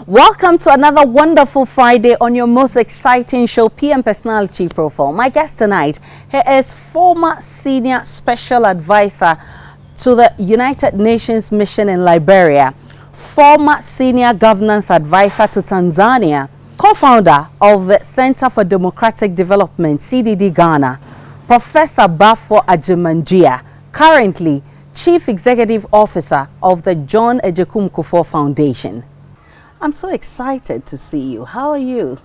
Welcome to another wonderful Friday on your most exciting show, PM Personality Profile. My guest tonight, he is former senior special advisor to the United Nations mission in Liberia, former senior governance advisor to Tanzania, co-founder of the Center for Democratic Development, CDD Ghana, Professor Baffour Agyeman-Duah, currently Chief Executive Officer of the J.A Kufuor Foundation. I'm so excited to see you. How are you?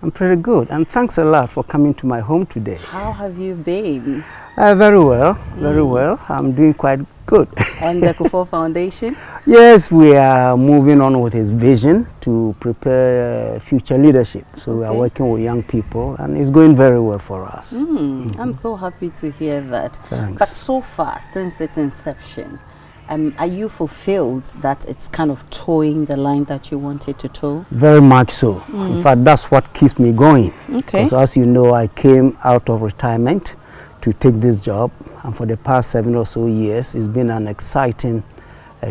I'm pretty good, and thanks a lot for coming to my home today. How have you been? Very well, very well. I'm doing quite good. And the Kufuor Foundation? Yes, we are moving on with his vision to prepare future leadership. So we are working with young people, and it's going very well for us. I'm so happy to hear that. Thanks. But so far, since its inception, are you fulfilled that it's kind of towing the line that you wanted to tow? Very much so. In fact, that's what keeps me going. Okay. Because as you know, I came out of retirement to take this job, and for the past 7 or so years, it's been an exciting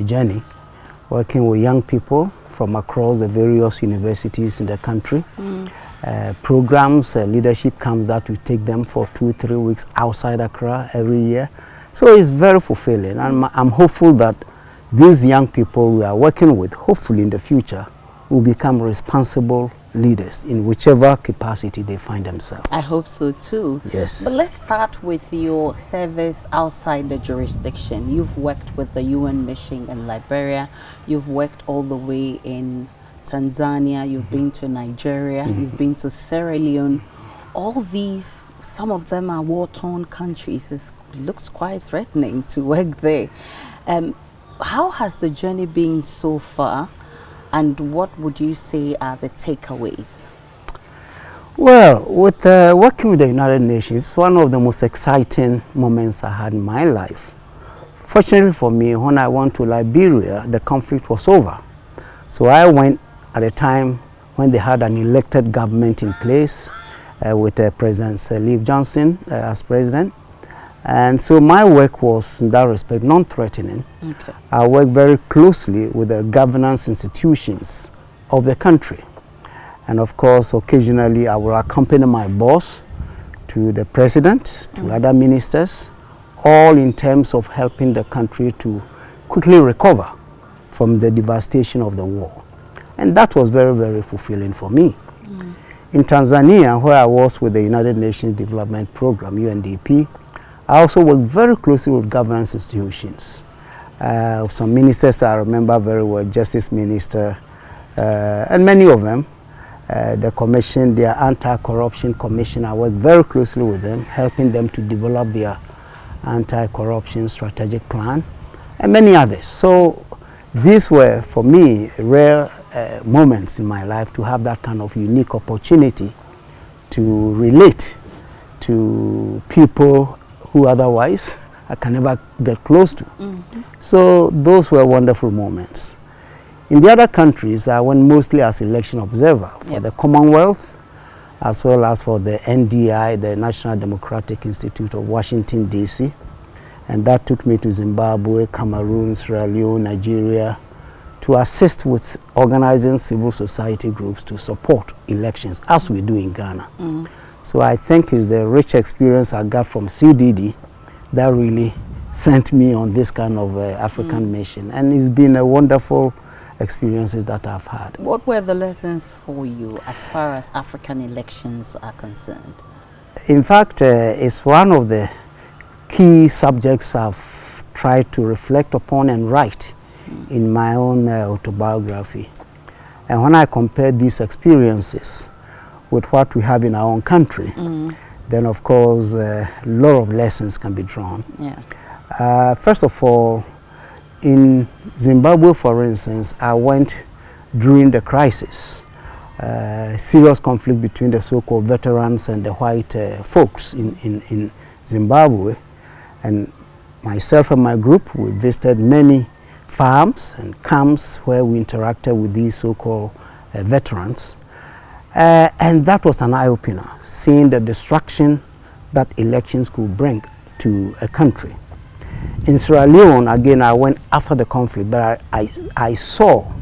journey, working with young people from across the various universities in the country. Programs, leadership camps that we take them for 2-3 weeks outside Accra every year. So it's very fulfilling, and I'm hopeful that these young people we are working with, hopefully in the future, will become responsible leaders in whichever capacity they find themselves. I hope so too. Yes. But let's start with your service outside the jurisdiction. You've worked with the UN mission in Liberia. You've worked all the way in Tanzania. You've been to Nigeria. You've been to Sierra Leone. All these, some of them are war-torn countries. It looks quite threatening to work there. How has the journey been so far, and what would you say are the takeaways? Well, with working with the United Nations, it's one of the most exciting moments I had in my life. Fortunately for me, when I went to Liberia, the conflict was over. So I went at a time when they had an elected government in place, with President Leif Johnson as president. And so my work was, in that respect, non-threatening. Okay. I work very closely with the governance institutions of the country. And of course, occasionally I will accompany my boss to the president, to other ministers, all in terms of helping the country to quickly recover from the devastation of the war. And that was very, very fulfilling for me. In Tanzania, where I was with the United Nations Development Program, UNDP, I also worked very closely with governance institutions. Some ministers I remember very well, Justice Minister, and many of them. The commission, their anti-corruption commission, I worked very closely with them, helping them to develop their anti-corruption strategic plan, and many others. So these were, for me, rare moments in my life to have that kind of unique opportunity to relate to people who otherwise I can never get close to. So those were wonderful moments. In the other countries, I went mostly as election observer for the Commonwealth, as well as for the NDI, the National Democratic Institute of Washington, D.C. And that took me to Zimbabwe, Cameroon, Sierra Leone, Nigeria, to assist with organizing civil society groups to support elections, as we do in Ghana. So I think it's the rich experience I got from CDD that really sent me on this kind of African mission. And it's been a wonderful experiences that I've had. What were the lessons for you as far as African elections are concerned? In fact, it's one of the key subjects I've tried to reflect upon and write in my own autobiography. And when I compare these experiences with what we have in our own country, then of course a lot of lessons can be drawn. First of all, in Zimbabwe, for instance, I went during the crisis, serious conflict between the so-called veterans and the white folks in Zimbabwe. And myself and my group, we visited many farms and camps where we interacted with these so-called veterans. And that was an eye-opener, seeing the destruction that elections could bring to a country. In Sierra Leone, again, I went after the conflict, but I saw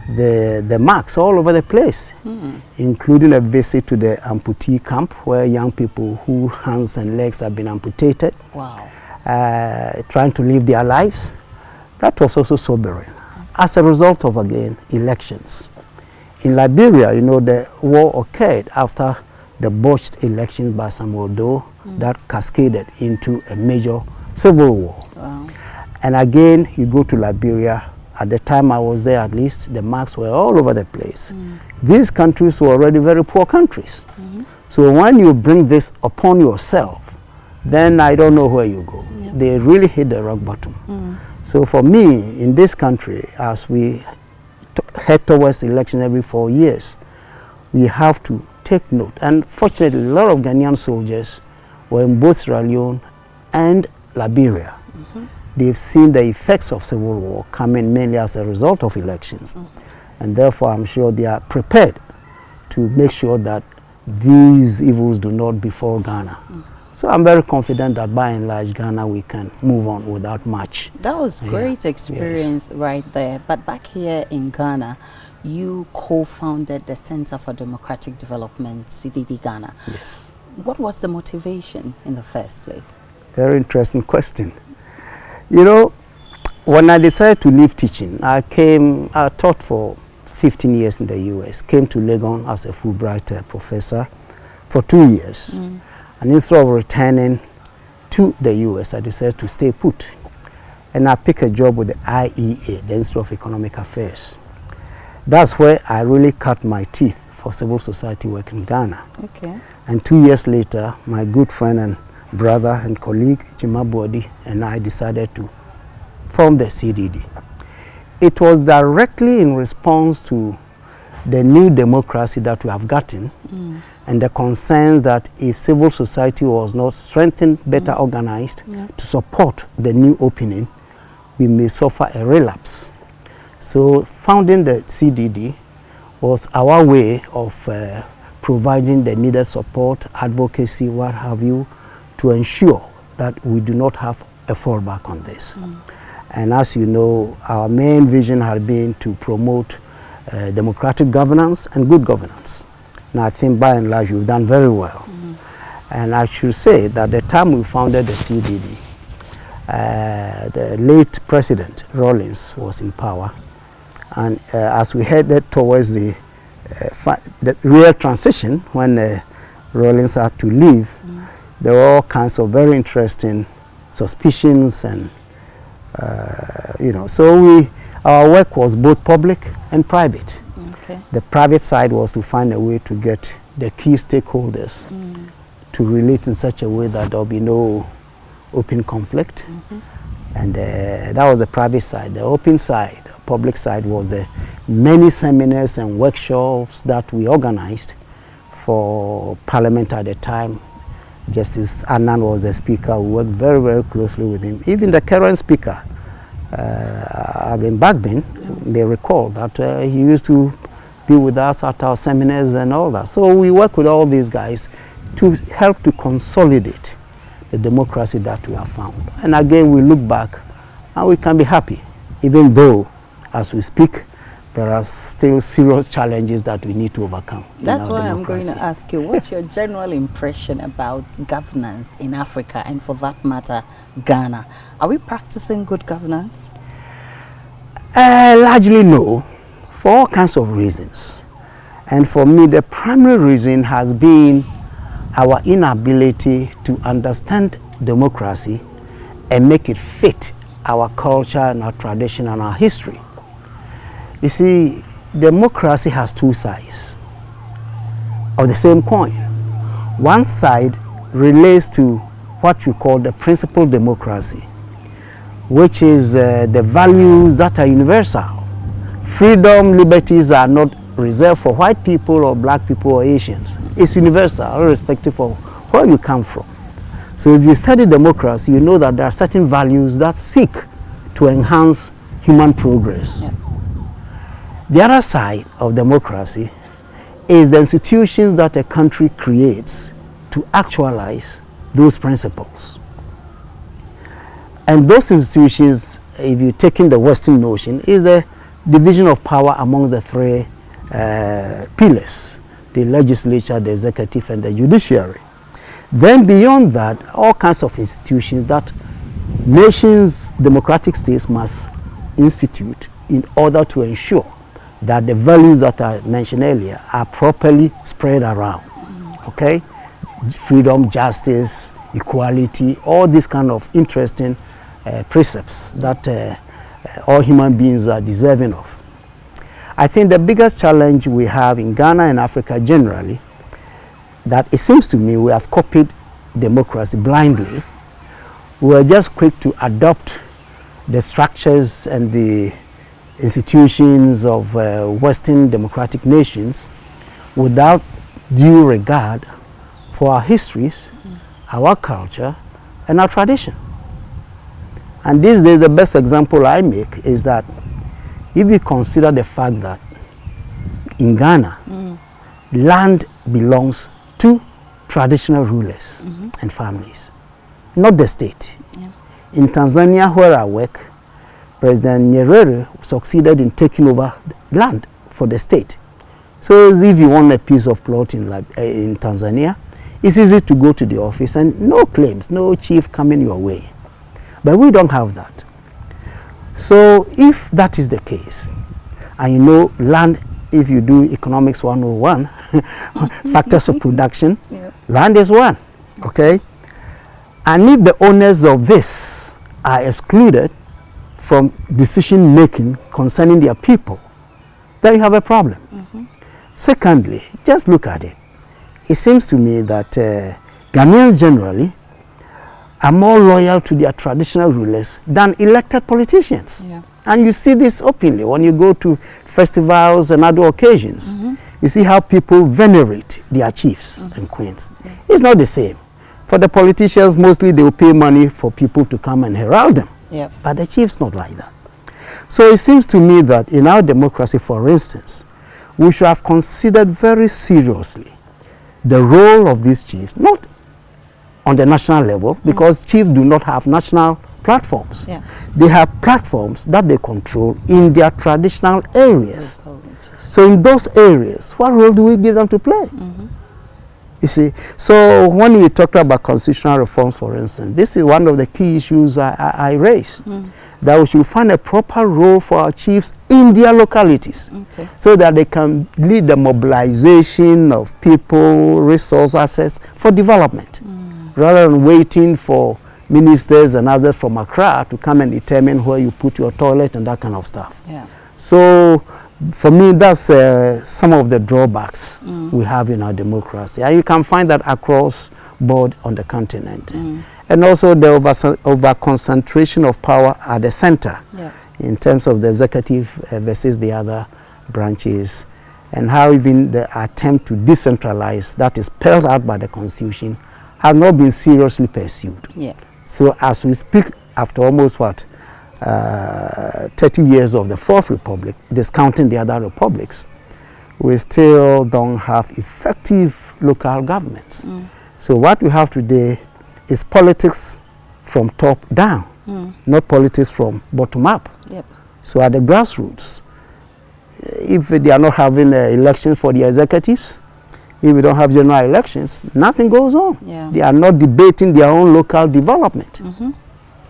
the marks all over the place, including a visit to the amputee camp where young people whose hands and legs have been amputated, trying to live their lives. That was also sobering. As a result of, again, elections. In Liberia, you know, the war occurred after the botched elections by Samuel Doe that cascaded into a major civil war. Wow. And again, you go to Liberia, at the time I was there at least, the marks were all over the place. These countries were already very poor countries. So when you bring this upon yourself, then I don't know where you go. Yep. They really hit the rock bottom. So for me, in this country, as we head towards election every 4 years, we have to take note. And fortunately, a lot of Ghanaian soldiers were in both Sierra Leone and Liberia. They've seen the effects of civil war coming mainly as a result of elections. And therefore, I'm sure they are prepared to make sure that these evils do not befall Ghana. So I'm very confident that by and large, Ghana, we can move on without much. That was great experience right there. But back here in Ghana, you co-founded the Center for Democratic Development, CDD Ghana. Yes. What was the motivation in the first place? Very interesting question. You know, when I decided to leave teaching, I taught for 15 years in the US, came to Legon as a Fulbright professor for 2 years. And instead of returning to the US, I decided to stay put. And I picked a job with the IEA, the Institute of Economic Affairs. That's where I really cut my teeth for civil society work in Ghana. Okay. And 2 years later, my good friend and brother and colleague, Jima Bodi, and I decided to form the CDD. It was directly in response to the new democracy that we have gotten and the concerns that if civil society was not strengthened, better organized to support the new opening, we may suffer a relapse. So founding the CDD was our way of providing the needed support, advocacy, what have you, to ensure that we do not have a fallback on this. And as you know, our main vision had been to promote democratic governance and good governance. And I think by and large we've done very well. And I should say that the time we founded the CDD, the late President Rawlings was in power. And as we headed towards the real transition, when Rawlings had to leave, there were all kinds of very interesting suspicions and you know, so our work was both public and private. Okay. The private side was to find a way to get the key stakeholders to relate in such a way that there will be no open conflict. And that was the private side. The open side, the public side, was the many seminars and workshops that we organized for Parliament at the time. Justice Annan was the speaker. We worked very, very closely with him. Even the current speaker, Alvin Bagbin, may recall that he used to be with us at our seminars and all that. So we work with all these guys to help to consolidate the democracy that we have found. And again, we look back and we can be happy, even though, as we speak, there are still serious challenges that we need to overcome. That's why I'm going to ask you, what's your general impression about governance in Africa and, for that matter, Ghana? Are we practicing good governance? Largely no, for all kinds of reasons. And for me, the primary reason has been our inability to understand democracy and make it fit our culture and our tradition and our history. You see, democracy has two sides of the same coin. One side relates to what we call the principal democracy, which is the values that are universal. Freedom, liberties are not reserved for white people or black people or Asians. It's universal, irrespective of where you come from. So if you study democracy, you know that there are certain values that seek to enhance human progress. The other side of democracy is the institutions that a country creates to actualize those principles. And those institutions, if you take in the Western notion, is the division of power among the three pillars, the legislature, the executive, and the judiciary. Then beyond that, all kinds of institutions that nations, democratic states must institute in order to ensure that the values that I mentioned earlier are properly spread around. Okay? Freedom, justice, equality, all these kind of interesting precepts that all human beings are deserving of. I think the biggest challenge we have in Ghana and Africa generally, that it seems to me we have copied democracy blindly. We are just quick to adopt the structures and the institutions of Western democratic nations without due regard for our histories, our culture, and our tradition. And these days, the best example I make is that if you consider the fact that in Ghana, land belongs to traditional rulers and families, not the state. Yeah. In Tanzania, where I work, President Nyerere succeeded in taking over land for the state. So as if you want a piece of plot in Tanzania, it's easy to go to the office and no claims, no chief coming your way. But we don't have that. So if that is the case, and you know land, if you do economics 101, factors of production, land is one, okay? And if the owners of this are excluded from decision making concerning their people, then you have a problem. Secondly, just look at it. It seems to me that Ghanaians generally are more loyal to their traditional rulers than elected politicians. Yeah. And you see this openly when you go to festivals and other occasions. You see how people venerate their chiefs and queens. It's not the same. For the politicians, mostly they will pay money for people to come and herald them. Yep. But the chiefs not like that. So it seems to me that in our democracy, for instance, we should have considered very seriously the role of these chiefs, not on the national level, because chiefs do not have national platforms. Yeah. They have platforms that they control in their traditional areas. So in those areas, what role do we give them to play? You see, so when we talk about constitutional reforms, for instance, this is one of the key issues I raised, that we should find a proper role for our chiefs in their localities, so that they can lead the mobilization of people, resource assets for development, rather than waiting for ministers and others from Accra to come and determine where you put your toilet and that kind of stuff. Yeah. So for me, that's some of the drawbacks we have in our democracy. And you can find that across board on the continent. And also the over concentration of power at the center, in terms of the executive versus the other branches, and how even the attempt to decentralize that is spelled out by the Constitution has not been seriously pursued. Yeah. So as we speak, after almost 30 years of the Fourth Republic, discounting the other republics, we still don't have effective local governments. So what we have today is politics from top down, not politics from bottom up. Yep. So at the grassroots, if they are not having elections for the executives, if we don't have general elections, nothing goes on. Yeah. They are not debating their own local development. You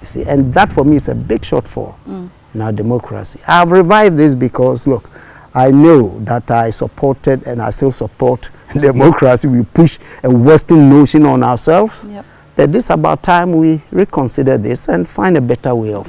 see, and that for me is a big shortfall in our democracy. I've revived this because, look, I know that I supported and I still support democracy. We push a Western notion on ourselves. Yep. But it's about time we reconsider this and find a better way of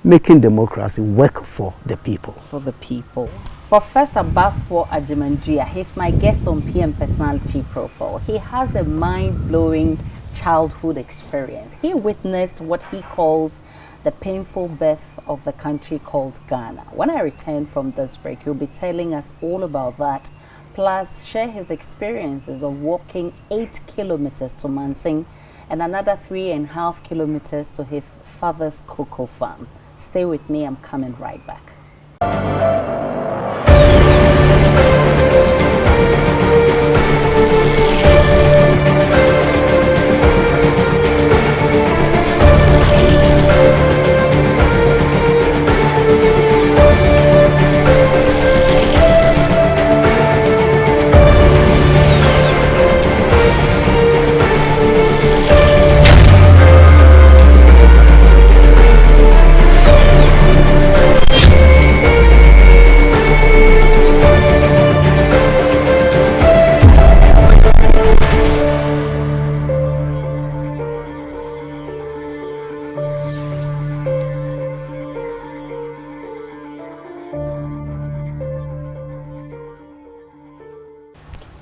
making democracy work for the people. For the people. Professor Baffour Agyeman-Duah, he's my guest on PM Personality Profile. He has a mind-blowing childhood experience. He witnessed what he calls the painful birth of the country called Ghana. When I return from this break, he'll be telling us all about that, plus share his experiences of walking 8 kilometers to Mansing and another 3.5 kilometers to his father's cocoa farm. Stay with me, I'm coming right back.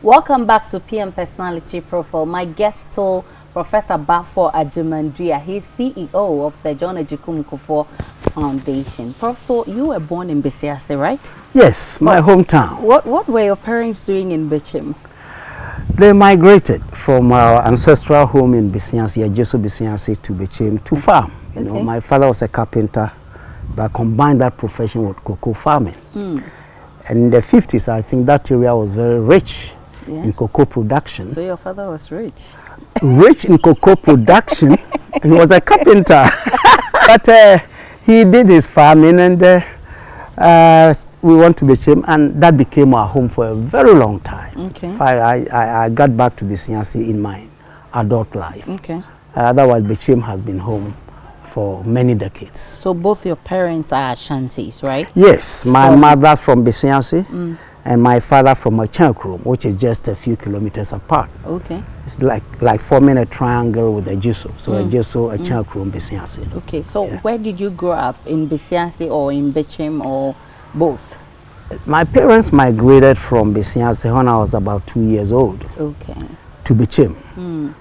Welcome back to PM Personality Profile. My guest told Professor Baffour Agyeman-Duah. He's CEO of the J.A Kufuor Foundation. Prof, so you were born in Bisiase, right? Yes, my hometown. What were your parents doing in Bichim? They migrated from our ancestral home in Bisiase, Jesu Bisiase, to Bichim to farm. You know, my father was a carpenter, but combined that profession with cocoa farming. And in the 50s, I think that area was very rich in cocoa production. So your father was rich? Rich in cocoa production. He was a carpenter. But he did his farming, and we went to Bichim, and that became our home for a very long time. Okay. I got back to Bisiase in my adult life. Okay. Otherwise, Bichim has been home for many decades. So both your parents are Ashantis, right? Yes, my mother from Bisiase and my father from Achenkrom, which is just a few kilometers apart. Okay. It's like forming a triangle with a Jesu. So a Jesu, Achenkrom, Bisiase. Okay, so where did you grow up? In Bisiase or in Bichim or both? My parents migrated from Bisiase when I was about 2 years old. Okay. To Bichim.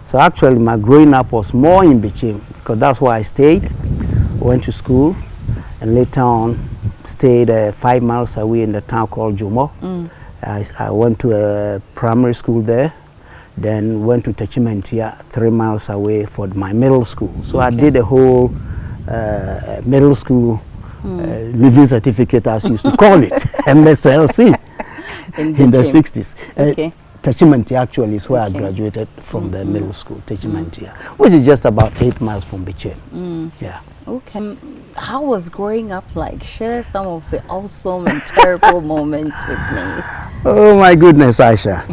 So actually my growing up was more in Bichim because that's where I stayed, went to school, and later on stayed 5 miles away in the town called Jumo. I went to a primary school there, then went to Techimentia 3 miles away for my middle school. So I did a whole middle school living certificate, as used to call it, MSLC, in the 60s. Okay. Techimentia actually is where I graduated from the middle school, Techimentia, which is just about 8 miles from Bichim. Yeah. Okay. How was growing up like? Share some of the awesome and terrible moments with me. Oh my goodness, Aisha.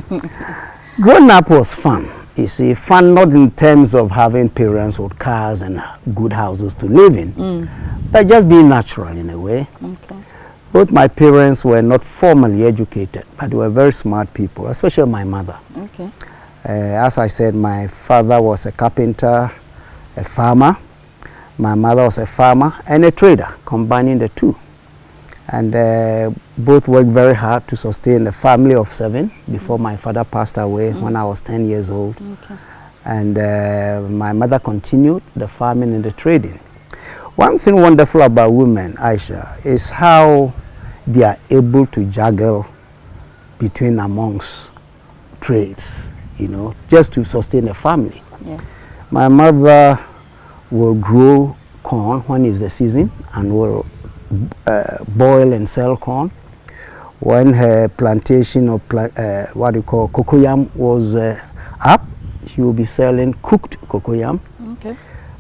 Growing up was fun. You see, fun not in terms of having parents with cars and good houses to live in, but just being natural in a way. Okay. Both my parents were not formally educated, but they were very smart people, especially my mother. Okay. As I said, my father was a carpenter, a farmer. My mother was a farmer and a trader, combining the two. And both worked very hard to sustain the family of 7 before my father passed away when I was 10 years old. Okay. And my mother continued the farming and the trading. One thing wonderful about women, Aisha, is how they are able to juggle between amongst trades, you know, just to sustain a family. Yeah. My mother will grow corn when it's the season and will boil and sell corn. When her plantation of what you call cocoyam was up, she will be selling cooked cocoyam. Okay.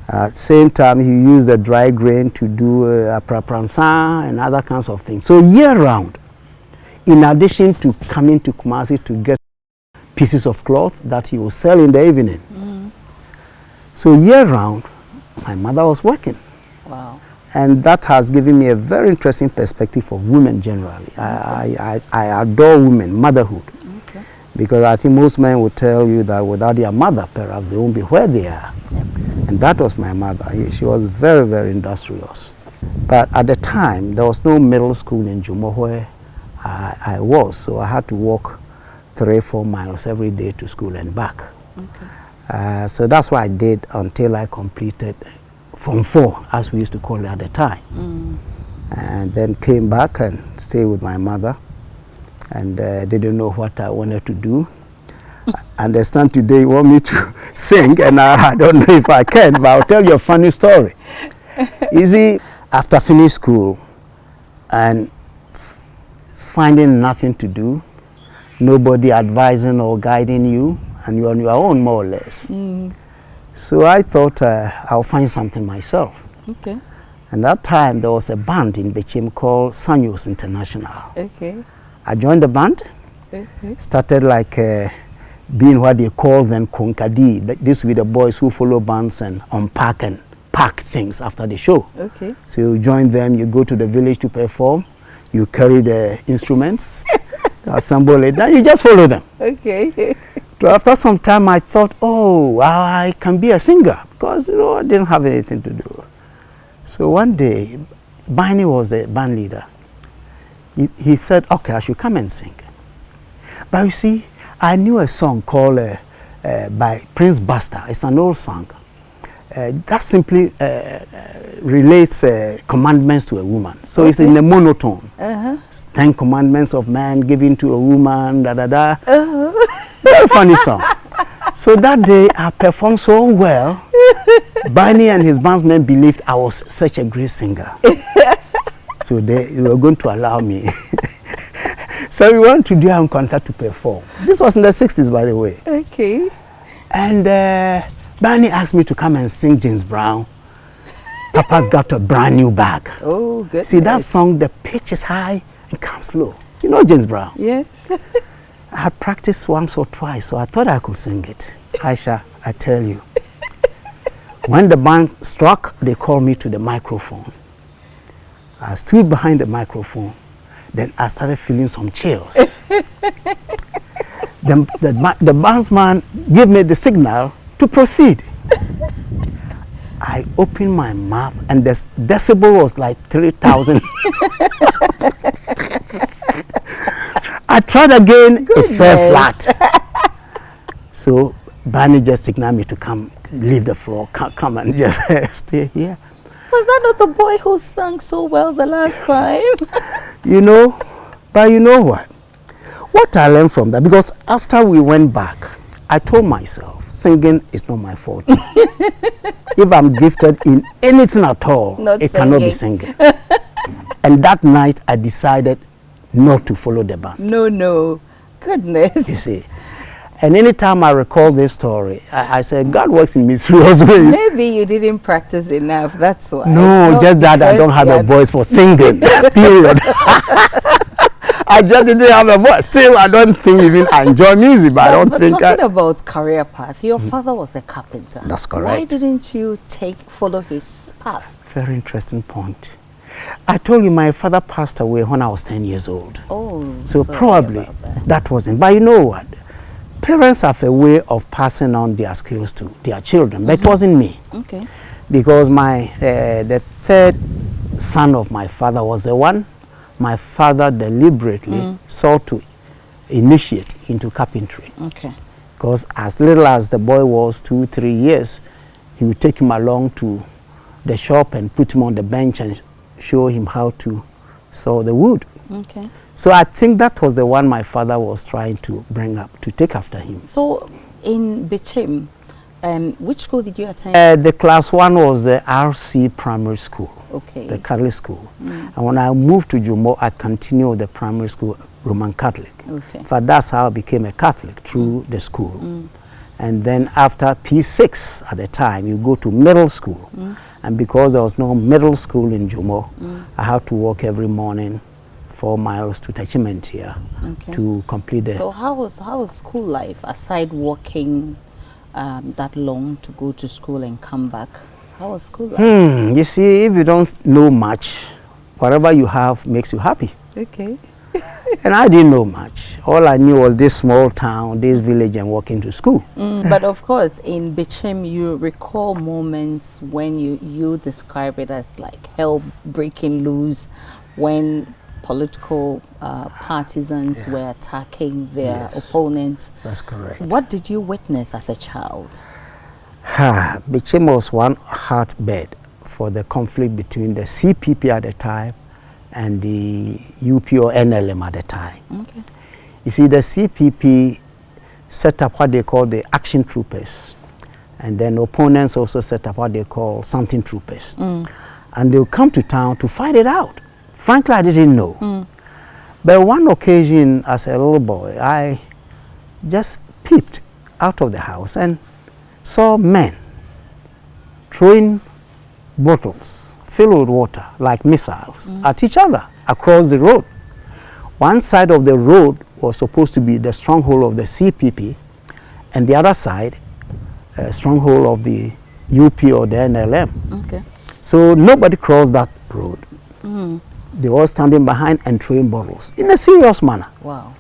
At the same time, he used the dry grain to do aprapransan and other kinds of things. So year round, in addition to coming to Kumasi to get pieces of cloth that he will sell in the evening. So year round, my mother was working. Wow. And that has given me a very interesting perspective of women generally. I adore women, motherhood. Okay. Because I think most men would tell you that without their mother, perhaps they won't be where they are. Yep. And that was my mother. She was very, very industrious. But at the time, there was no middle school in Jumo where I was. So I had to walk 3-4 miles every day to school and back. Okay. So that's what I did until I completed Form 4, as we used to call it at the time. And then came back and stayed with my mother. And didn't know what I wanted to do. I understand today you want me to sing, and I don't know if I can, but I'll tell you a funny story. You see, after finishing school and finding nothing to do, nobody advising or guiding you, and you're on your own more or less. So I thought I'll find something myself. Okay. And that time there was a band in Bichim called Sanyos International. Okay. I joined the band, started like being what they call them konkadi. This with the boys who follow bands and unpack and pack things after the show. Okay. So you join them, you go to the village to perform, you carry the instruments, assemble it, then you just follow them. Okay. So after some time I thought, oh, I can be a singer, because you know I didn't have anything to do. So one day, Bani was the band leader. He said, okay, I should come and sing. But you see, I knew a song called by Prince Buster. It's an old song. That simply relates commandments to a woman. So it's in a monotone. 10 commandments of man given to a woman, da da da. Very funny song. So that day I performed so well. Barney and his bandsmen believed I was such a great singer. So they were going to allow me. So we went to their contact to perform. This was in the 60s, by the way. Okay. And Barney asked me to come and sing James Brown. Papa's got a brand new bag. Oh, good. See, that song, the pitch is high and comes low. You know James Brown? Yes. I had practiced once or twice, so I thought I could sing it. Aisha, I tell you. When the band struck, they called me to the microphone. I stood behind the microphone. Then I started feeling some chills. The bandsman gave me the signal to proceed. I opened my mouth and the decibel was like 3,000. I tried again, it fell flat. So Barney just signaled me to come, leave the floor, come and just stay here. Was that not the boy who sang so well the last time? You know, but you know what? What I learned from that, because after we went back, I told myself, singing is not my fault. If I'm gifted in anything at all, it cannot be singing. And that night, I decided not to follow the band. No. Goodness. You see. And anytime I recall this story, I say, God works in mysterious ways. Maybe you didn't practice enough, that's why. No, just that I don't have a voice for singing, period. I just didn't have a voice. Still, I don't think even I enjoy music, but I don't think talking about career path, your father was a carpenter. That's correct. Why didn't you follow his path? Very interesting point. I told you my father passed away when I was 10 years old. Oh, so probably that wasn't. But you know what? Parents have a way of passing on their skills to their children, but it wasn't me. Okay. Because the third son of my father was the one my father deliberately sought to initiate into carpentry. Okay. Because as little as the boy was 2-3 years, he would take him along to the shop and put him on the bench and show him how to saw the wood. Okay. So I think that was the one my father was trying to bring up, to take after him. So in Bichim, which school did you attend? The class 1 was the RC primary school. Okay. The Catholic school. And when I moved to Jumo, I continued the primary school, Roman Catholic. Okay. In fact, that's how I became a Catholic, through the school. And then after P6 at the time, you go to middle school. And because there was no middle school in Jumo, I had to walk every morning 4 miles to Tachimentia to complete the... So how was school life, aside walking that long to go to school and come back? How was school life? You see, if you don't know much, whatever you have makes you happy. Okay. And I didn't know much. All I knew was this small town, this village, and walking to school. But of course, in Bichim, you recall moments when you describe it as like hell breaking loose, when political partisans were attacking their opponents. That's correct. What did you witness as a child? Bichim was one hotbed for the conflict between the CPP at the time and the UP or NLM at the time. Okay. You see, the CPP set up what they call the action troopers, and then opponents also set up what they call something troopers. And they'll come to town to fight it out. Frankly, I didn't know. But one occasion, as a little boy, I just peeped out of the house and saw men throwing bottles filled with water, like missiles, at each other across the road. One side of the road was supposed to be the stronghold of the CPP, and the other side, a stronghold of the UP or the NLM. Okay. So nobody crossed that road. They were standing behind and throwing bottles in a serious manner. Wow.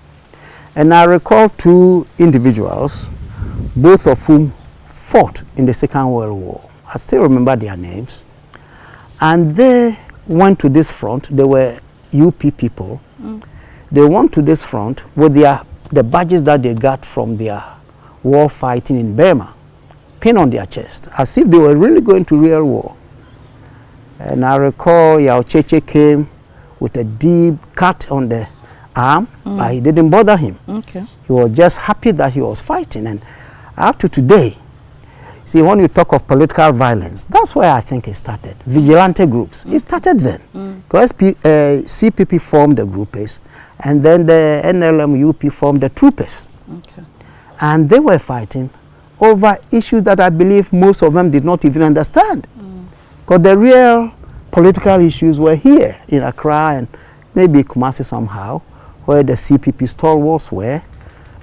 And I recall 2 individuals, both of whom fought in the Second World War. I still remember their names. And they went to this front. They were UP people. They went to this front with their the badges that they got from their war fighting in Burma, pinned on their chest, as if they were really going to real war. And I recall Yao Cheche came with a deep cut on the arm, but he didn't bother him. Okay. He was just happy that he was fighting. And up to today, see, when you talk of political violence, that's where I think it started. Vigilante groups. It started then. Because CPP formed the groupers, and then the NLM-UP formed the troopers. Okay. And they were fighting over issues that I believe most of them did not even understand. Because the real political issues were here in Accra and maybe Kumasi somehow, where the CPP stalwarts were,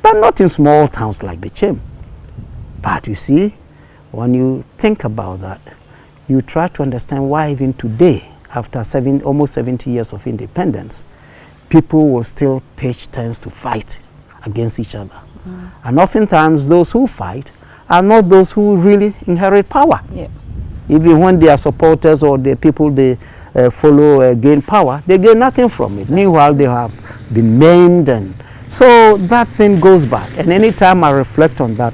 but not in small towns like Bichim. But you see, when you think about that, you try to understand why even today, after almost 70 years of independence, people will still pitch tents to fight against each other. And oftentimes those who fight are not those who really inherit power. Yeah. Even when their supporters or the people they follow gain power, they gain nothing from it. Meanwhile, they have been maimed, and so that thing goes back. And anytime I reflect on that,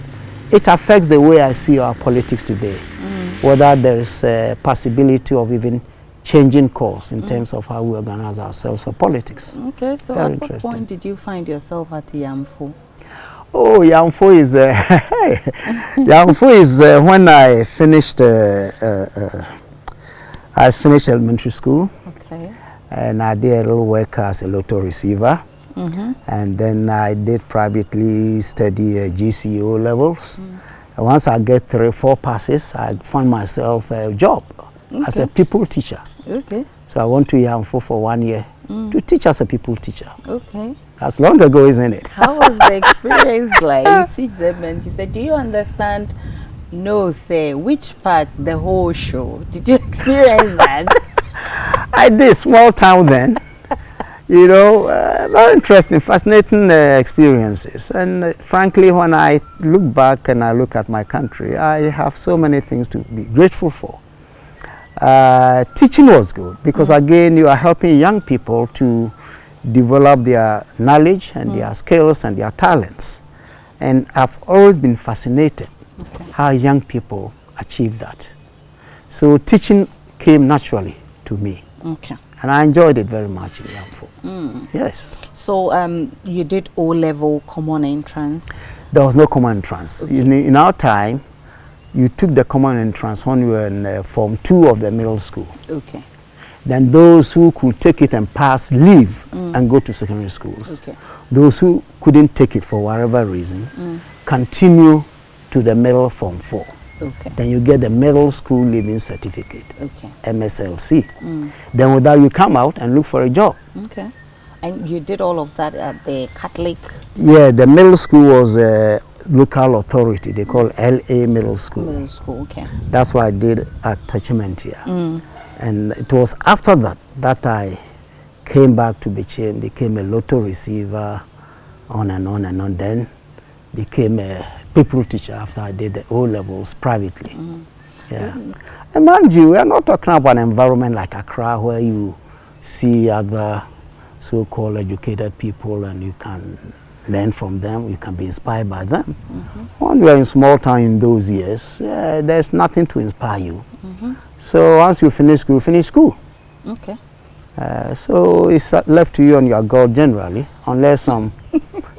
it affects the way I see our politics today. Whether there is a possibility of even changing course in terms of how we organize ourselves for politics. Okay, so Very at what point did you find yourself at Yamfo? Oh, Yamfo is Yamfo is when I finished elementary school. Okay. And I did a little work as a lotto receiver. And then I did privately study GCO levels. And once I get 3 or 4 passes, I found myself a job as a people teacher. Okay. So I went to Yamfo for 1 year to teach as a people teacher. Okay. That's long ago, isn't it? How was the experience like? You teach them and you said, do you understand? No, say, which part, the whole show? Did you experience that? I did, small town then. You know, very interesting, fascinating experiences. And frankly, when I look back and I look at my country, I have so many things to be grateful for. Teaching was good because, again, you are helping young people to develop their knowledge and their skills and their talents. And I've always been fascinated how young people achieve that. So teaching came naturally to me. Okay. And I enjoyed it very much in Yamfo. Yes. So you did O-level common entrance? There was no common entrance. Okay. In our time, you took the common entrance when you were in Form 2 of the middle school. Okay. Then those who could take it and pass leave and go to secondary schools. Okay. Those who couldn't take it for whatever reason continue to the middle Form 4. Okay. Then you get the middle school leaving certificate, okay. MSLC. Then with that you come out and look for a job. Okay. And you did all of that at the Catholic? Yeah, the middle school was a local authority. They call LA Middle School. Middle school, okay. That's what I did at Tachimentia. And it was after that that I came back to Bichim, became a lotto receiver, on and on and on. Then became a people teacher after I did the O-levels privately. Yeah. And mind you, we are not talking about an environment like Accra where you see other so-called educated people and you can learn from them, you can be inspired by them. When you are in small town in those years, there's nothing to inspire you. So once you finish school. Okay. So it's left to you on your God generally, unless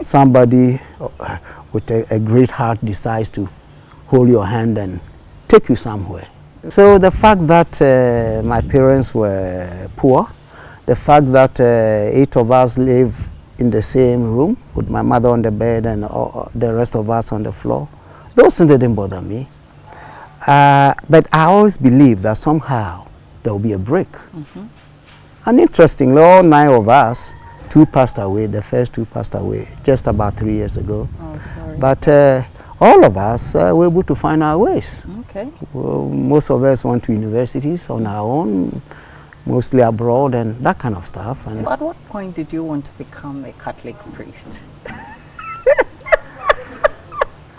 somebody with a great heart decides to hold your hand and take you somewhere. So the fact that my parents were poor, the fact that 8 of us live in the same room with my mother on the bed and the rest of us on the floor, those things didn't bother me. But I always believed that somehow there will be a break. And interestingly, all 9 of us, 2 passed away. The first 2 passed away just about 3 years ago. Oh, sorry. But all of us were able to find our ways. Okay. Well, most of us went to universities on our own, mostly abroad and that kind of stuff. And at what point did you want to become a Catholic priest?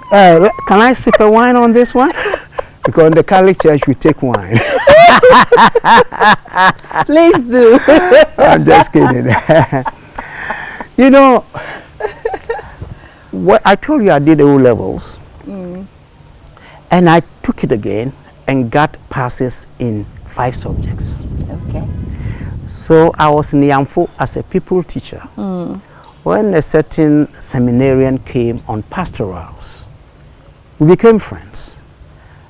Can I sip a wine on this one? Because in the Catholic Church we take wine. Please do. I'm just kidding. You know, what I told you I did O levels, and I took it again and got passes in 5 subjects. Okay. So I was in Yamfo as a people teacher. When a certain seminarian came on pastorals, we became friends.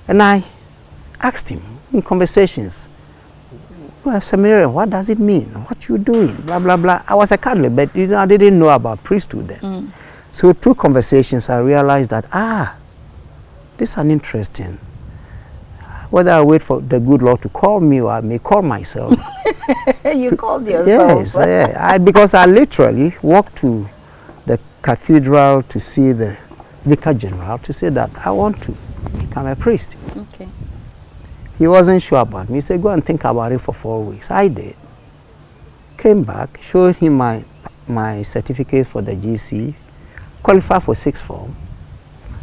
And I asked him in conversations, well, seminarian, what does it mean? What you doing? Blah, blah, blah. I was a Catholic, but I didn't know about priesthood then. So through conversations, I realized that, this is an interesting. Whether I wait for the good Lord to call me or I may call myself. You called yourself? Yes, yeah. Because I literally walked to the cathedral to see the Vicar General to say that I want to become a priest. Okay. He wasn't sure about me. He said, go and think about it for 4 weeks. I did. Came back, showed him my certificate for the GC, qualified for 6th form.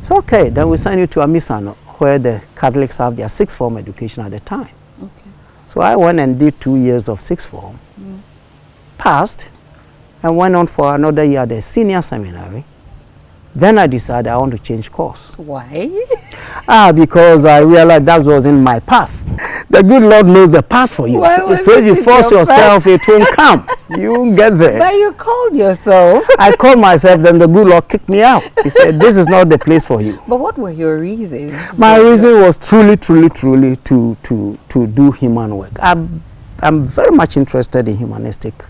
So, okay, then we send you to Amisano, where the Catholics have their 6th form education at the time. Okay. So I went and did 2 years of 6th form, passed, and went on for another year at the senior seminary. Then I decided I want to change course. Why? Because I realized that wasn't my path. The good Lord knows the path for you. So if you force yourself, it won't come. You won't get there. But you called yourself. I called myself, then the good Lord kicked me out. He said, this is not the place for you. But what were your reasons? My reason was truly to do human work. I'm very much interested in humanistic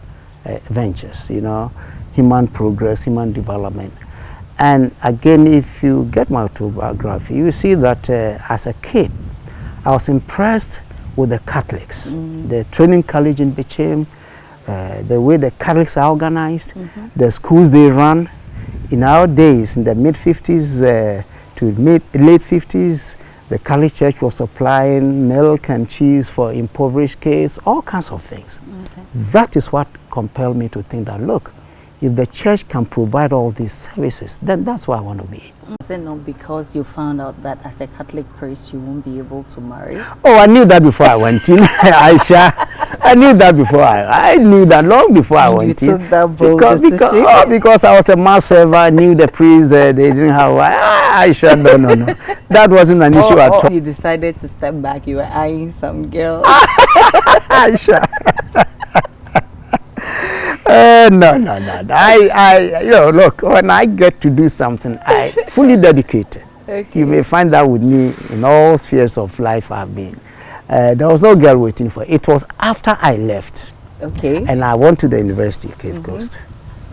ventures, you know, human progress, human development. And again, if you get my autobiography, you see that as a kid, I was impressed with the Catholics, the training college in Bechem, the way the Catholics are organized, the schools they run. In our days, in the mid-50s to late 50s, the Catholic Church was supplying milk and cheese for impoverished kids, all kinds of things. Okay. That is what compelled me to think that, look, if the church can provide all these services, then that's where I want to be. Is it not because you found out that as a Catholic priest you won't be able to marry? Oh, I knew that before I went in, Aisha. I knew that before I knew that long before I went in. You took that bold decision? Because I was a mass server, I knew the priests, they didn't have, Aisha, no. That wasn't an issue at all. You decided to step back, you were eyeing some girl. Aisha. No. You know, look, when I get to do something, I fully dedicated. Okay. You may find that with me in all spheres of life I've been. There was no girl waiting for it. It was after I left. Okay. And I went to the University of Cape Coast.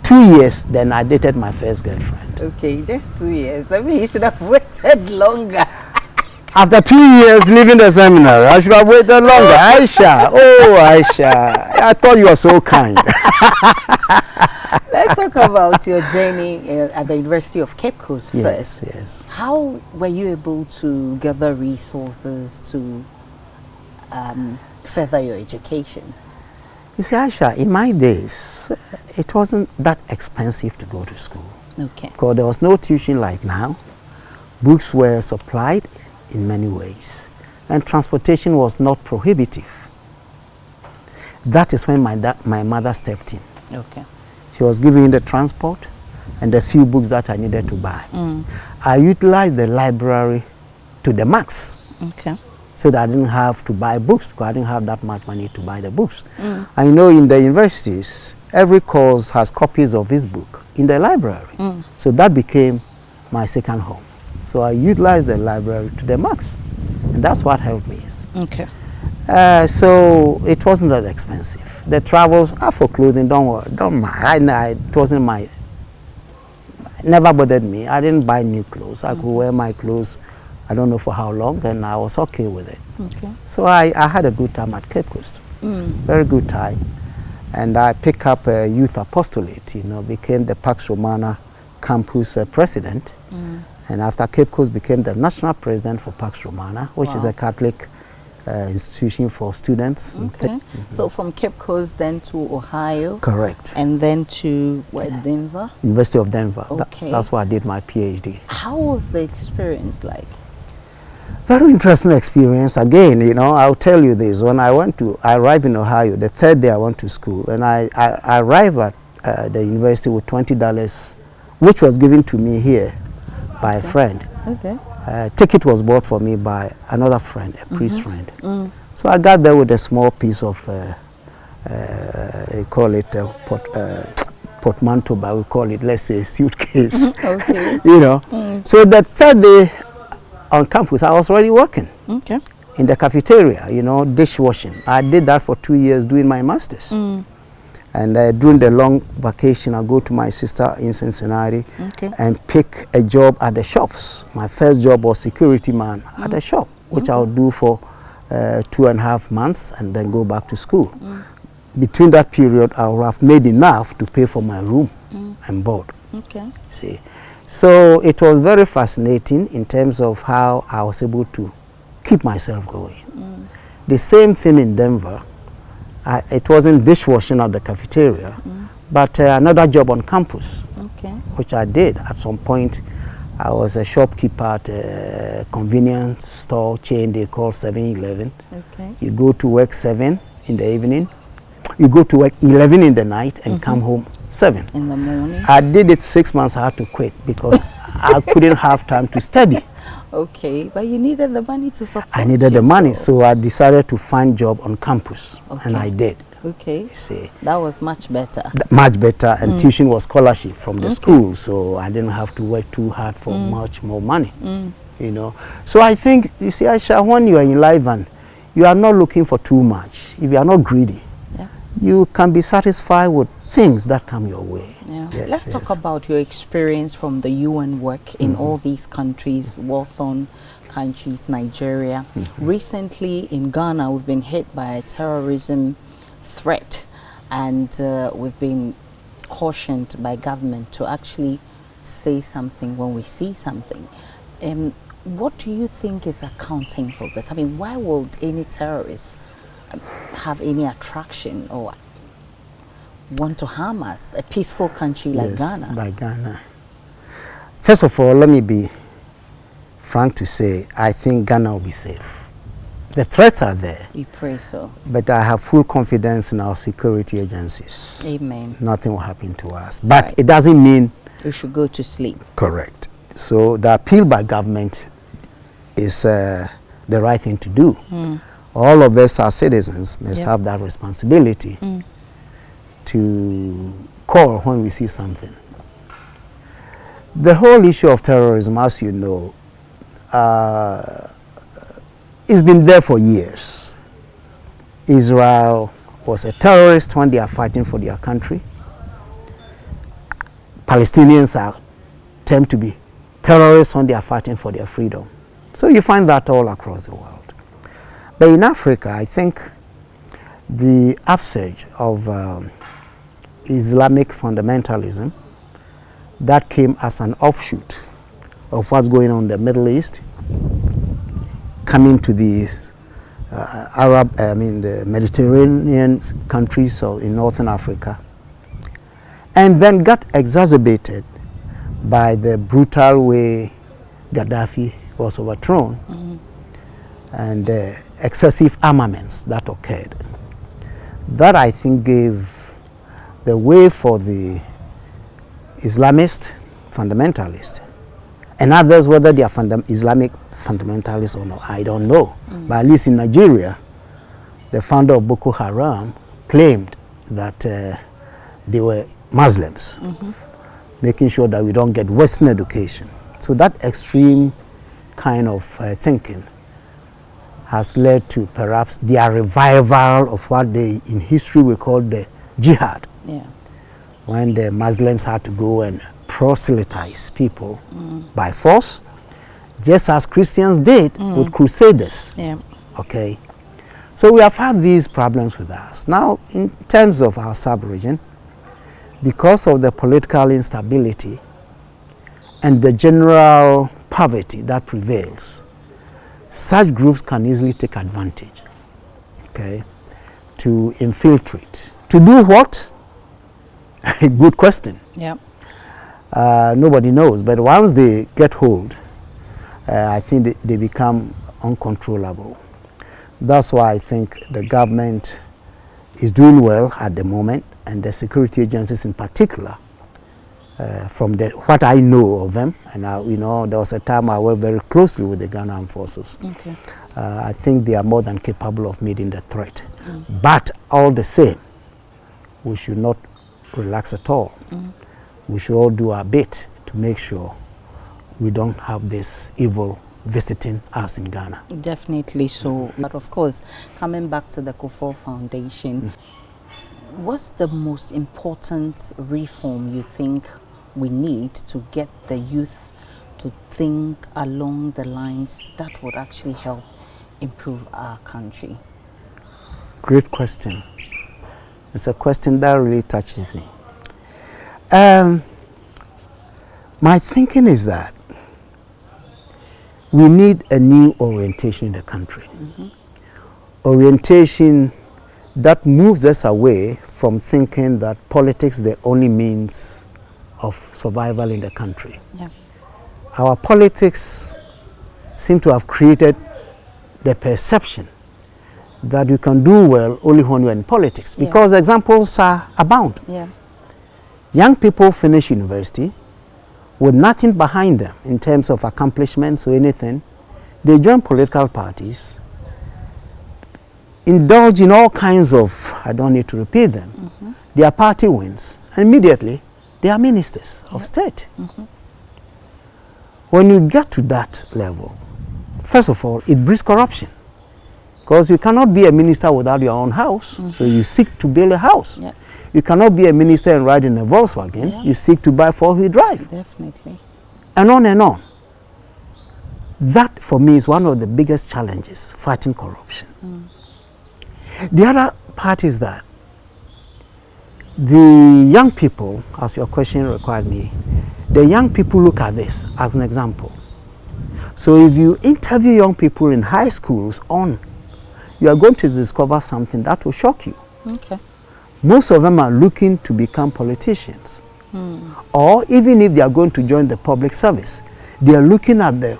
2 years, then I dated my first girlfriend. Okay, just 2 years. I mean, you should have waited longer. After 2 years leaving the seminary, I should have waited longer. Aisha, Aisha, I thought you were so kind. Let's talk about your journey at the University of Cape Coast first. Yes. How were you able to gather resources to further your education? You see, Aisha, in my days, it wasn't that expensive to go to school. Okay. Because there was no tuition like now. Books were supplied in many ways, and transportation was not prohibitive. That is when my mother stepped in. Okay. She was giving me the transport and the few books that I needed to buy. I utilized the library to the max. Okay. So that I didn't have to buy books because I didn't have that much money to buy the books. I know in the universities, every course has copies of his book in the library. So that became my second home. So I utilized the library to the max, and that's what helped me. Okay. So it wasn't that expensive. The travels are for clothing. Don't worry, don't mind. It wasn't never bothered me. I didn't buy new clothes. I could wear my clothes, I don't know for how long, and I was okay with it. Okay. So I had a good time at Cape Coast. Very good time, and I picked up a youth apostolate. You know, became the Pax Romana campus president. And after Cape Coast became the national president for Pax Romana, which is a Catholic institution for students. Okay. So from Cape Coast then to Ohio. Correct. And then to Denver? University of Denver. Okay. That's where I did my PhD. How was the experience like? Very interesting experience. Again, you know, I'll tell you this. When I arrived in Ohio, the third day I went to school, and I arrived at the university with $20 which was given to me here by a friend. Okay. Ticket was bought for me by another friend, a priest friend. So I got there with a small piece of, we call it a portmanteau, but we call it, let's say, suitcase. Okay. You know. So the third day on campus, I was already working. Okay. In the cafeteria, you know, dishwashing. I did that for 2 years doing my master's. And during the long vacation, I go to my sister in Cincinnati and pick a job at the shops. My first job was security man at a shop, which I would do for 2.5 months and then go back to school. Between that period, I would have made enough to pay for my room and board. Okay. See, so it was very fascinating in terms of how I was able to keep myself going. The same thing in Denver. It wasn't dishwashing at the cafeteria, but another job on campus, which I did. At some point, I was a shopkeeper at a convenience store chain they call 7-Eleven. Okay. You go to work 7 in the evening, you go to work 11 in the night and come home 7 in the morning. I did it 6 months. I had to quit because I couldn't have time to study. Okay, but you needed the money to support. I needed the money, so I decided to find job on campus, and I did. Okay, you see, that was much better. Much better, and tuition was scholarship from the school, so I didn't have to work too hard for much more money. You know, so I think, you see, Aisha, when you are in life and you are not looking for too much, if you are not greedy, you can be satisfied with things that come your way. Yes, let's talk about your experience from the UN work in all these countries, war-torn countries, Nigeria. Recently in Ghana, we've been hit by a terrorism threat, and we've been cautioned by government to actually say something when we see something. What do you think is accounting for this? I mean, why would any terrorist have any attraction or want to harm us, a peaceful country like Ghana? Like Ghana. First of all, let me be frank to say, I think Ghana will be safe. The threats are there. We pray so. But I have full confidence in our security agencies. Amen. Nothing will happen to us. But it doesn't mean we should go to sleep. Correct. So the appeal by government is the right thing to do. All of us as citizens must have that responsibility to call when we see something. The whole issue of terrorism, as you know, it's been there for years. Israel was a terrorist when they are fighting for their country. Palestinians tend to be terrorists when they are fighting for their freedom. So you find that all across the world. But in Africa, I think the upsurge of Islamic fundamentalism that came as an offshoot of what's going on in the Middle East, coming to these the Mediterranean countries or in Northern Africa, and then got exacerbated by the brutal way Gaddafi was overthrown and excessive armaments that occurred. That, I think, gave the way for the Islamist fundamentalists and others, whether they are Islamic fundamentalists or not, I don't know. But at least in Nigeria, the founder of Boko Haram claimed that they were Muslims, making sure that we don't get Western education. So that extreme kind of thinking has led to perhaps their revival of what they in history we call the jihad. When the Muslims had to go and proselytize people by force, just as Christians did with crusaders. Okay, so we have had these problems with us. Now, in terms of our sub-region, because of the political instability and the general poverty that prevails, such groups can easily take advantage, okay, to infiltrate. To do what? Good question. Nobody knows, but once they get hold, I think they become uncontrollable. That's why I think the government is doing well at the moment, and the security agencies in particular from what I know of them. And you know, there was a time I worked very closely with the Ghanaian forces. Okay. I think they are more than capable of meeting the threat. But all the same, we should not relax at all. We should all do our bit to make sure we don't have this evil visiting us in Ghana. Definitely so. But of course, coming back to the Kufuor Foundation, what's the most important reform you think we need to get the youth to think along the lines that would actually help improve our country? Great question. It's a question that really touches me. My thinking is that we need a new orientation in the country. Orientation that moves us away from thinking that politics is the only means of survival in the country. Yeah. Our politics seem to have created the perception that you can do well only when you're in politics, because examples are abound. Yeah. Young people finish university with nothing behind them in terms of accomplishments or anything. They join political parties, indulge in all kinds of, I don't need to repeat them, their party wins, and immediately they are ministers of state. When you get to that level, first of all, it breeds corruption. Because you cannot be a minister without your own house, so you seek to build a house. Yeah. You cannot be a minister and ride in a Volkswagen, you seek to buy four-wheel drive. Definitely. And on and on. That, for me, is one of the biggest challenges, fighting corruption. The other part is that the young people, as your question required me, the young people look at this as an example. So if you interview young people in high schools you are going to discover something that will shock you. Okay. Most of them are looking to become politicians. Or even if they are going to join the public service, they are looking at the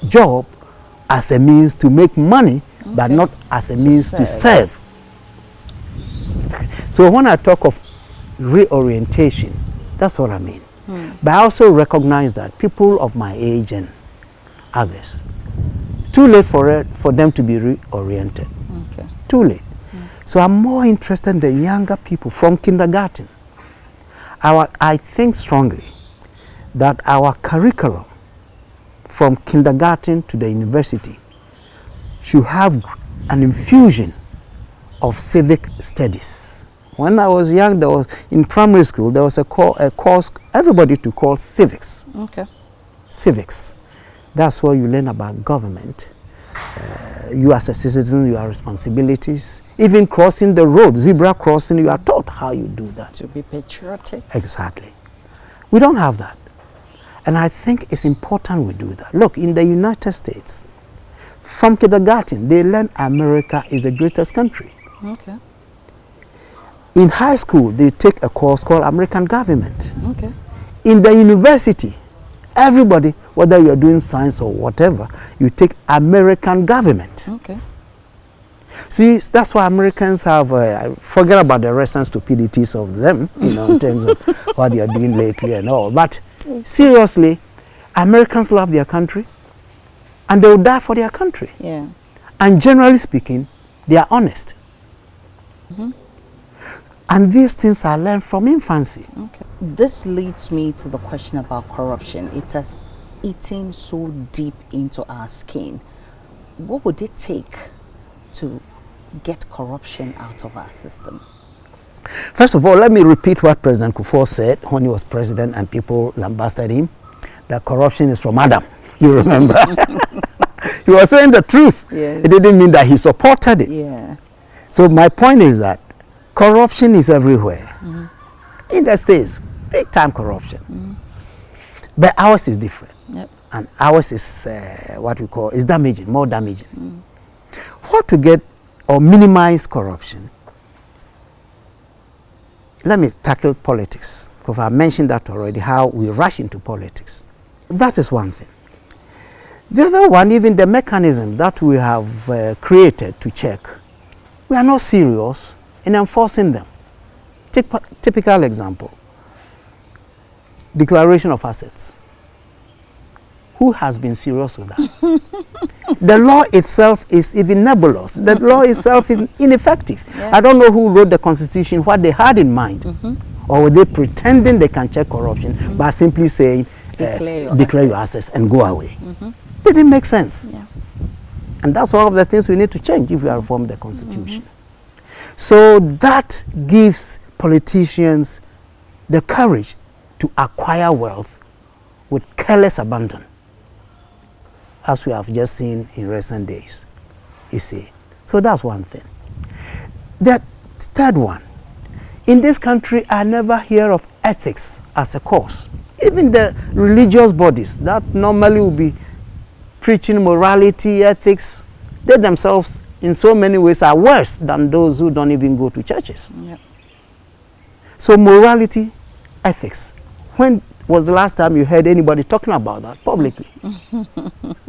job as a means to make money, but not as a means to serve. So when I talk of reorientation, that's what I mean. But I also recognize that people of my age and others, it's too late for them to be reoriented. Okay. Too late. So I'm more interested in the younger people from kindergarten. I think strongly that our curriculum from kindergarten to the university should have an infusion of civic studies. When I was young, in primary school, there was a course everybody to call civics. Okay. Civics. That's where you learn about government. You as a citizen, your responsibilities. Even crossing the road, zebra crossing, you are taught how you do that. To be patriotic. Exactly. We don't have that. And I think it's important we do that. Look, in the United States, from kindergarten, they learn America is the greatest country. Okay. In high school, they take a course called American Government. Okay. In the university, everybody, whether you're doing science or whatever, you take American Government. Okay. See, that's why Americans have, forget about the rest and stupidities of them, you know, in terms of what they are doing lately and all. But seriously, Americans love their country and they will die for their country. Yeah. And generally speaking, they are honest. And these things are learned from infancy. Okay. This leads me to the question about corruption. It has eaten so deep into our skin. What would it take to get corruption out of our system? First of all, let me repeat what President Kufuor said when he was president and people lambasted him, that corruption is from Adam. You remember? He was saying the truth. Yes. It didn't mean that he supported it. Yeah. So my point is that corruption is everywhere. In the States, big time corruption. But ours is different. Yep. And ours is what we call, is damaging, more damaging. How to get or minimize corruption? Let me tackle politics, because I mentioned that already, how we rush into politics. That is one thing. The other one, even the mechanisms that we have created to check, we are not serious in enforcing them. Typical example. declaration of assets. Who has been serious with that? The law itself is even nebulous. The law itself is ineffective. Yeah. I don't know who wrote the Constitution, what they had in mind. Or were they pretending they can check corruption by simply saying, declare your assets and go away? Didn't make sense. Yeah. And that's one of the things we need to change if we are reforming the Constitution. So that gives politicians the courage to acquire wealth with careless abandon, as we have just seen in recent days, you see. So that's one thing. The third one, in this country, I never hear of ethics as a cause. Even the religious bodies that normally will be preaching morality, ethics, they themselves in so many ways are worse than those who don't even go to churches. Yep. So morality, ethics. When was the last time you heard anybody talking about that publicly?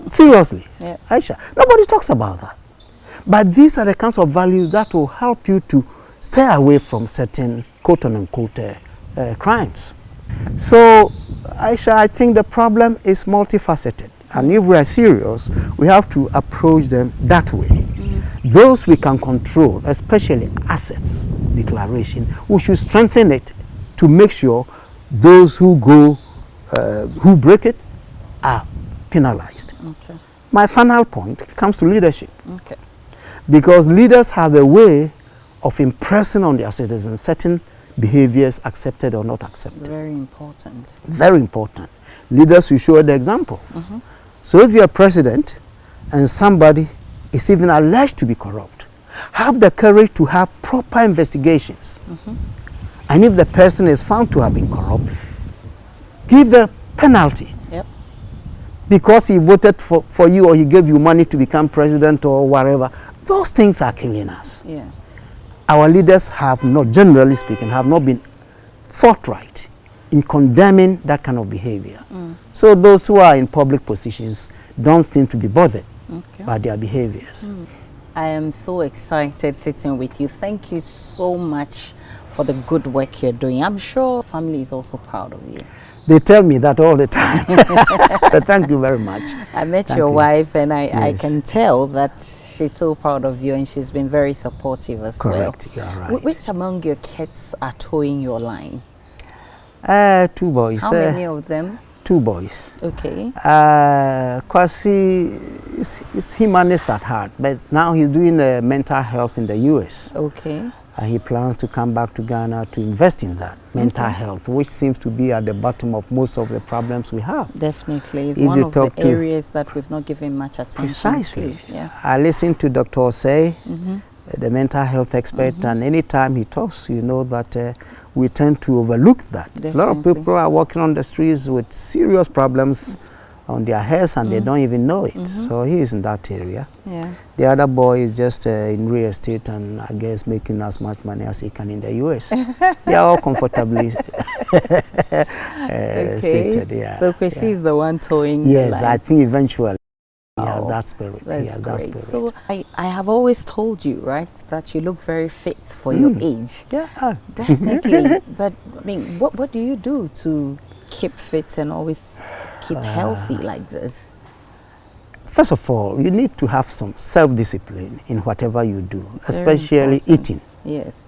Seriously, Yep. Aisha, nobody talks about that. But these are the kinds of values that will help you to stay away from certain quote-unquote crimes. So, Aisha, I think the problem is multifaceted. And if we are serious, we have to approach them that way. Those we can control, especially assets declaration, we should strengthen it to make sure those who go, who break it, are penalized. Okay. My final point comes to leadership. Okay. Because leaders have a way of impressing on their citizens certain behaviors, accepted or not accepted. Very important. Very important. Leaders will show the example. So if you're a president and somebody is even alleged to be corrupt, have the courage to have proper investigations. And if the person is found to have been corrupt, give the penalty. Yep. Because he voted for you or he gave you money to become president or whatever. Those things are killing us. Yeah. Our leaders have not, generally speaking, have not been forthright in condemning that kind of behavior. So those who are in public positions don't seem to be bothered by their behaviors. I am so excited sitting with you. Thank you so much for the good work you're doing. I'm sure family is also proud of you. They tell me that all the time. But thank you very much. I met your wife and I can tell that she's so proud of you and she's been very supportive as well. Correct, you're right. Which among your kids are towing your line? 2 boys. How many of them? 2 boys. Okay. Kwasi is humanist at heart, but now he's doing mental health in the US. Okay. He plans to come back to Ghana to invest in that, mental health, which seems to be at the bottom of most of the problems we have. Definitely. It's one of the areas that we've not given much attention Precisely. to. Yeah. I listen to Dr. Osei, the mental health expert, and anytime he talks, you know that we tend to overlook that. Definitely. A lot of people are walking on the streets with serious problems on their heads and they don't even know it. So he is in that area. Yeah. The other boy is just in real estate and I guess making as much money as he can in the US. They are all comfortably stated. Yeah. So Kwesi is the one towing Yes, the line. I think eventually he has that spirit. That's he has great. that spirit. So I have always told you, right, that you look very fit for your age. Yeah. Definitely. But I mean, what do you do to keep fit and always keep healthy like this? First of all, you need to have some self-discipline in whatever you do, It's especially eating. Yes.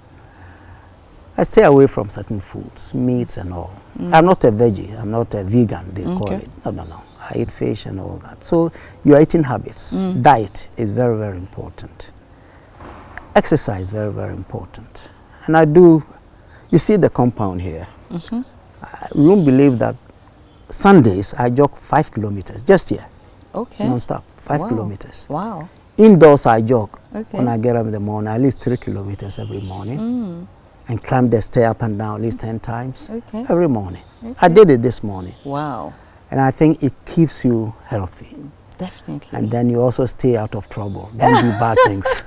I stay away from certain foods, meats and all. I'm not a veggie, I'm not a vegan, they call it. No. I eat fish and all that. So your eating habits, diet is very, very important. Exercise, very, very important. And I do, you see the compound here. You won't believe that Sundays I jog 5 kilometers just here. Okay. Non-stop, 5 kilometers. Wow. Indoors I jog when Okay. I get up in the morning, at least 3 kilometers every morning. And climb the stair up and down at least 10 times Okay. every morning. I did it this morning. Wow. And I think it keeps you healthy. Definitely. And then you also stay out of trouble. Don't do bad things.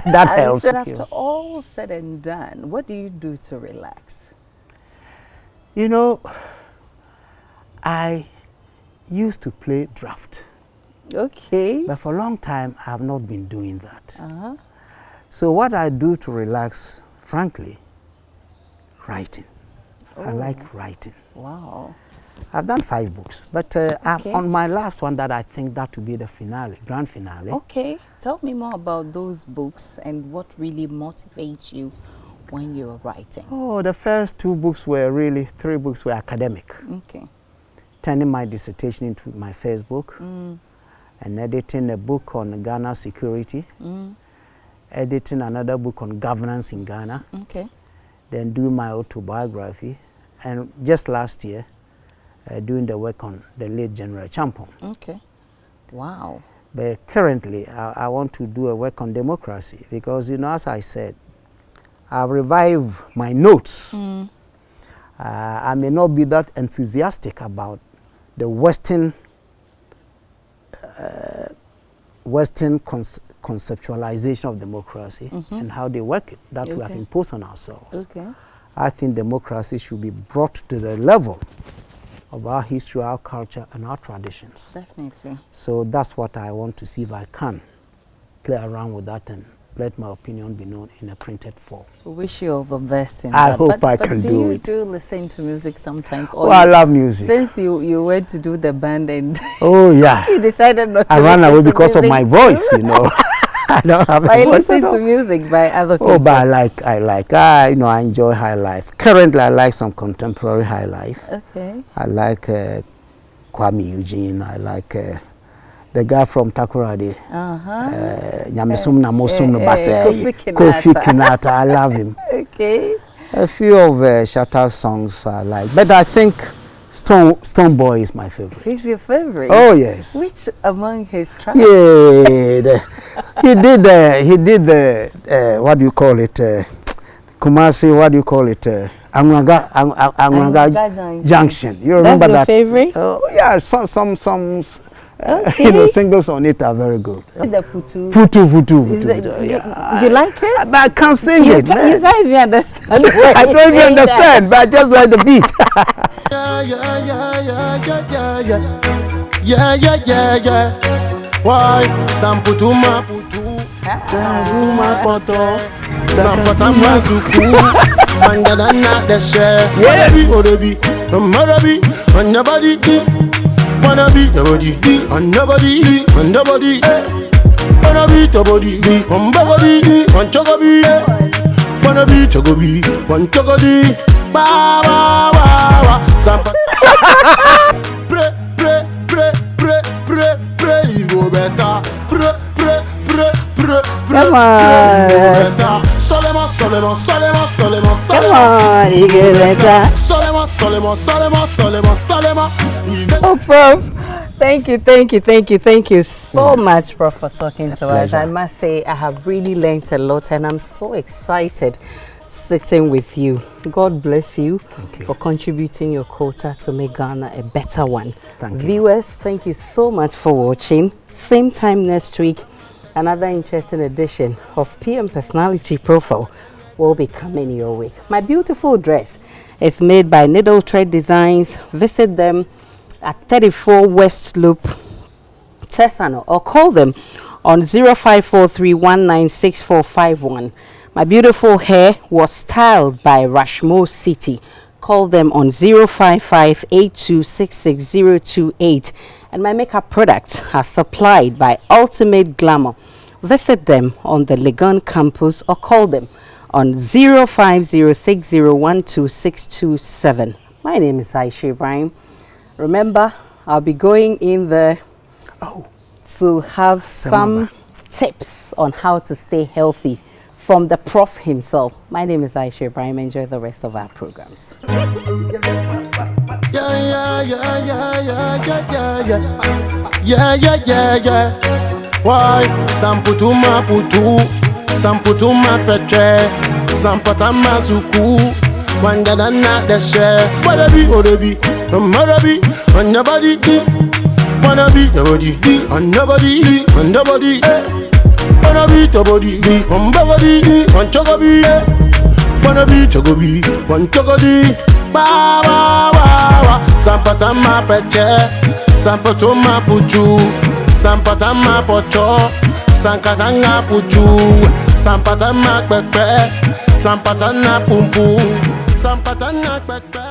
That helps So you. after all said and done, what do you do to relax? You know, I used to play draft. Okay. But for a long time, I have not been doing that. So what I do to relax, frankly, writing. I like writing. Wow. I've done 5 books, but I'm on my last one that I think that will be the finale, grand finale. Okay, tell me more about those books and what really motivates you when you're writing. Oh, the first 2 books were really, 3 books were academic. Okay. Turning my dissertation into my first book, and editing a book on Ghana security, editing another book on governance in Ghana, then doing my autobiography, and just last year, doing the work on the late General Champon. Okay. Wow. But currently, I want to do a work on democracy because, you know, as I said, I've revived my notes. I may not be that enthusiastic about the Western conceptualization of democracy and how they work it, that we have imposed on ourselves. I think democracy should be brought to the level of our history, our culture, and our traditions. Definitely. So that's what I want to see if I can play around with that and let my opinion be known in a printed form. We wish you all the best in I that. hope I can do it. Do you listen to music sometimes? Or I love music. Since you went to do the band and oh yeah, you decided not to. I ran away because of my voice, you know. I don't have a voice. I listen to music by other people. Oh, but you know, I enjoy high life. Currently, I like some contemporary high life. Okay. I like Kwame Eugene. I like the guy from Takoradi. Kofi Kinata. I love him. Okay. A few of Shatta songs I like, but I think Stone Boy is my favorite. He's your favorite? Oh yes. Which among his tracks? Yeah, he did the what do you call it? Kumasi, what do you call it? Angunaga Junction. You remember that? That's your favorite? Oh yeah, some you know, singles on it are very good. The Futu. Futu. Yeah. You like it? But I can't sing it. You can't even understand. I don't even understand, but I just like the beat. Yeah. Why? Samputuma putu. Samputuma poto. Sampatama zuku. Manganana the chef. Yes. Marabi. Nobody. Wanna be nobody. And nobody. Wanna be nobody. Want chogobi. Wanna be chogobi. Want chogodi. Ba. Sampa. Pray. You go better. Pray. Come on. Solema. Come on, you get better. Solema. Oh, Prof, thank you so much, Prof, for talking to us. I must say, I have really learned a lot, and I'm so excited sitting with you. God bless you for contributing your quota to make Ghana a better one. Thank you. Viewers, thank you so much for watching. Same time next week, another interesting edition of PM Personality Profile will be coming your way. My beautiful dress is made by Needle Thread Designs. Visit them at 34 West Loop, Tesano, or call them on 0543196451. My beautiful hair was styled by Rashmo City. Call them on 05582666028. And my makeup products are supplied by Ultimate Glamour. Visit them on the Legon campus or call them on 0506012627. My name is Aisha Ibrahim. Remember, I'll be going in there to have some tips on how to stay healthy from the Prof himself. My name is Aisha Ibrahim. Enjoy the rest of our programs. Yeah. Why? Samputuma putu, Samputuma petre, Sampatama zuku, Wanganana the chef. Wadabi, Marabi, and nobody. Wanna be nobody, and nobody. Wanna be nobody, want chogobi. Wanna be chogobi, want chogodi. Ba. Sampatama petre, Sampatuma putu. Sampatama pocho, Sankatanga puchu, Sampatama pepe, Sampatana pumpu, Sampatana pepe.